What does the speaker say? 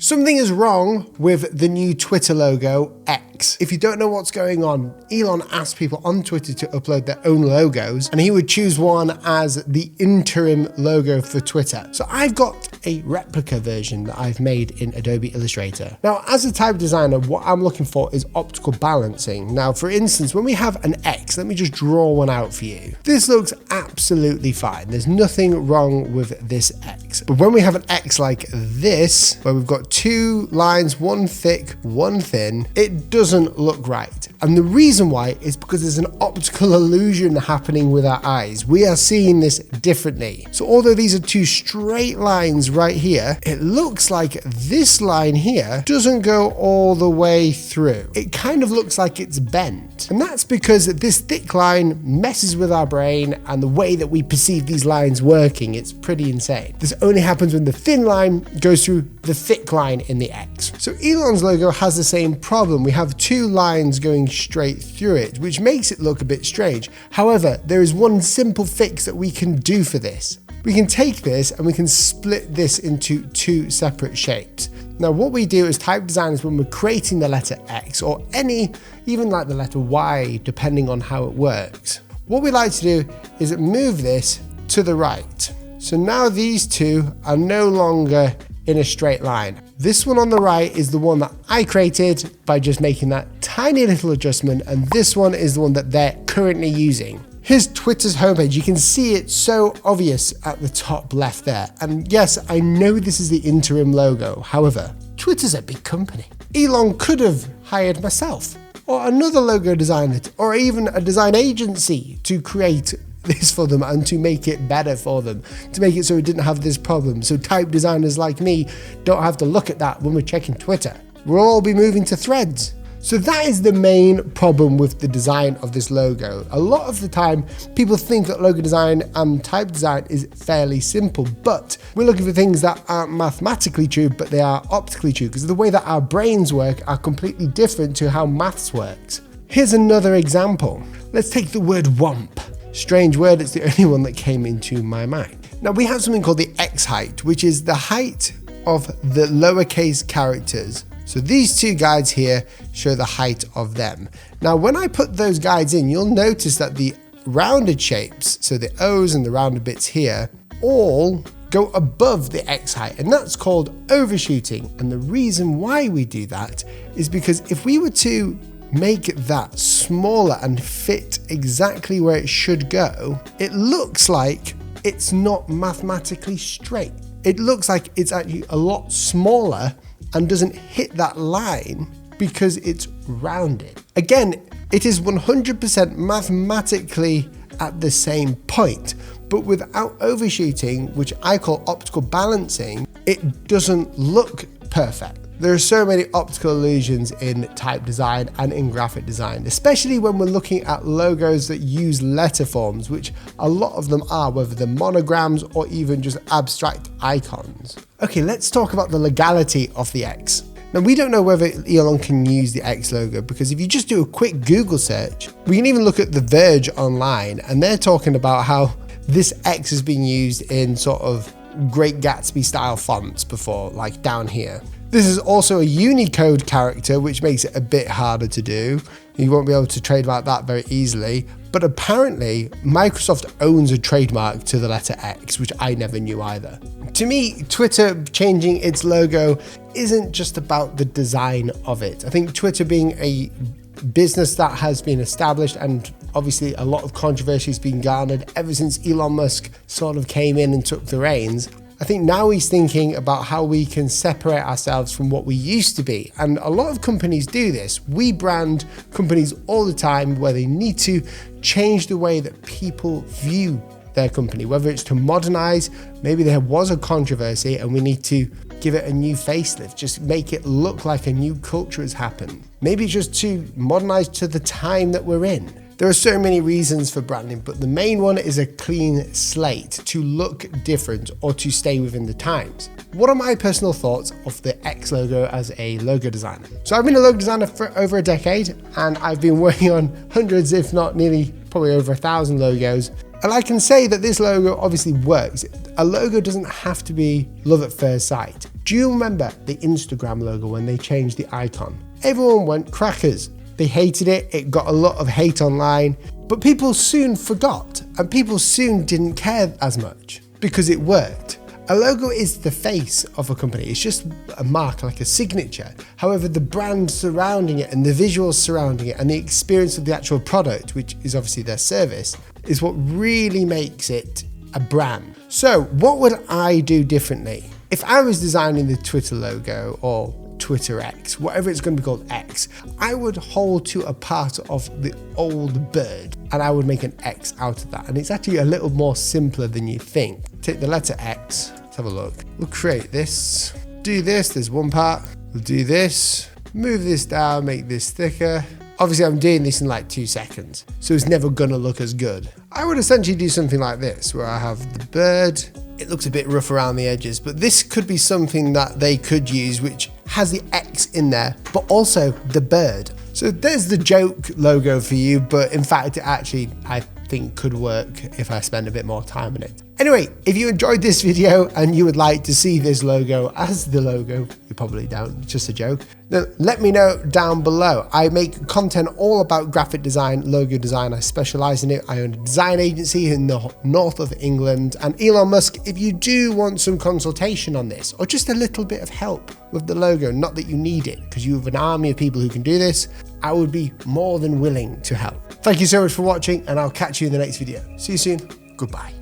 Something is wrong with the new Twitter logo, X. If you don't know what's going on, Elon asked people on Twitter to upload their own logos, and he would choose one as the interim logo for Twitter. So I've got a replica version that I've made in Adobe Illustrator. Now, as a type designer, what I'm looking for is optical balancing. Now, for instance, when we have an X, let me just draw one out for you. This looks absolutely fine. There's nothing wrong with this X. But when we have an X like this, where we've got two lines, one thick, one thin, it doesn't look right. And the reason why is because there's an optical illusion happening with our eyes. We are seeing this differently. So although these are two straight lines right here, it looks like this line here doesn't go all the way through. It kind of looks like it's bent. And that's because this thick line messes with our brain and the way that we perceive these lines working. It's pretty insane. This only happens when the thin line goes through the thick line in the X. So Elon's logo has the same problem. We have two lines going straight through it, which makes it look a bit strange. However, there is one simple fix that we can do for this. We can take this and we can split this into two separate shapes. Now, what we do as type designers when we're creating the letter X or even like the letter Y, depending on how it works, what we like to do is move this to the right. So now these two are no longer in a straight line. This one on the right is the one that I created by just making that tiny little adjustment, and this one is the one that they're currently using. Here's Twitter's homepage. You can see it so obvious at the top left there. And yes, I know this is the interim logo. However, Twitter's a big company. Elon could have hired myself or another logo designer or even a design agency to create this for them and to make it better for them, to make it so it didn't have this problem. So type designers like me don't have to look at that when we're checking Twitter. We'll all be moving to Threads. So that is the main problem with the design of this logo. A lot of the time, people think that logo design and type design is fairly simple, but we're looking for things that aren't mathematically true, but they are optically true, because the way that our brains work are completely different to how maths works. Here's another example. Let's take the word WAMP. Strange word, it's the only one that came into my mind. Now we have something called the X height, which is the height of the lowercase characters. So these two guides here show the height of them. Now when I put those guides in, you'll notice that the rounded shapes, so the O's and the rounded bits here, all go above the X height, and that's called overshooting. And the reason why we do that is because if we were to make that smaller and fit exactly where it should go, it looks like it's not mathematically straight. It looks like it's actually a lot smaller and doesn't hit that line because it's rounded. Again, it is 100% mathematically at the same point, but without overshooting, which I call optical balancing, it doesn't look perfect. There are so many optical illusions in type design and in graphic design, especially when we're looking at logos that use letter forms, which a lot of them are, whether they're monograms or even just abstract icons. Okay, let's talk about the legality of the X. Now, we don't know whether Elon can use the X logo, because if you just do a quick Google search, we can even look at The Verge online, and they're talking about how this X is being used in sort of Great Gatsby style fonts before, like down here. This is also a Unicode character, which makes it a bit harder to do. You won't be able to trademark that very easily. But apparently, Microsoft owns a trademark to the letter X, which I never knew either. To me, Twitter changing its logo isn't just about the design of it. I think Twitter being a business that has been established, and obviously a lot of controversy has been garnered ever since Elon Musk sort of came in and took the reins. I think now he's thinking about how we can separate ourselves from what we used to be. And a lot of companies do this. We brand companies all the time where they need to change the way that people view their company, whether it's to modernize, maybe there was a controversy and we need to give it a new facelift, just make it look like a new culture has happened. Maybe just to modernize to the time that we're in. There are so many reasons for branding, but the main one is a clean slate, to look different or to stay within the times. What are my personal thoughts of the X logo as a logo designer? So I've been a logo designer for over a decade, and I've been working on hundreds, if not nearly probably over 1,000 logos. And I can say that this logo obviously works. A logo doesn't have to be love at first sight. Do you remember the Instagram logo when they changed the icon? Everyone went crackers. They hated it, it got a lot of hate online, but people soon forgot and people soon didn't care as much because it worked. A logo is the face of a company. It's just a mark, like a signature. However, the brand surrounding it and the visuals surrounding it and the experience of the actual product, which is obviously their service, is what really makes it a brand. So what would I do differently? If I was designing the Twitter logo or Twitter X, whatever it's going to be called X, I would hold to a part of the old bird and I would make an X out of that. And it's actually a little more simpler than you think. Take the letter X, let's have a look. We'll create this, do this, there's one part. We'll do this, move this down, make this thicker. Obviously I'm doing this in like 2 seconds, so it's never gonna look as good. I would essentially do something like this, where I have the bird. It looks a bit rough around the edges, but this could be something that they could use, which has the X in there, but also the bird. So there's the joke logo for you, but in fact, it actually, I think could work if I spend a bit more time on it. Anyway, if you enjoyed this video and you would like to see this logo as the logo, you probably don't, it's just a joke, then let me know down below. I make content all about graphic design, logo design. I specialize in it. I own a design agency in the north of England. And Elon Musk, if you do want some consultation on this, or just a little bit of help with the logo, not that you need it, because you have an army of people who can do this, I would be more than willing to help. Thank you so much for watching, and I'll catch you in the next video. See you soon. Goodbye.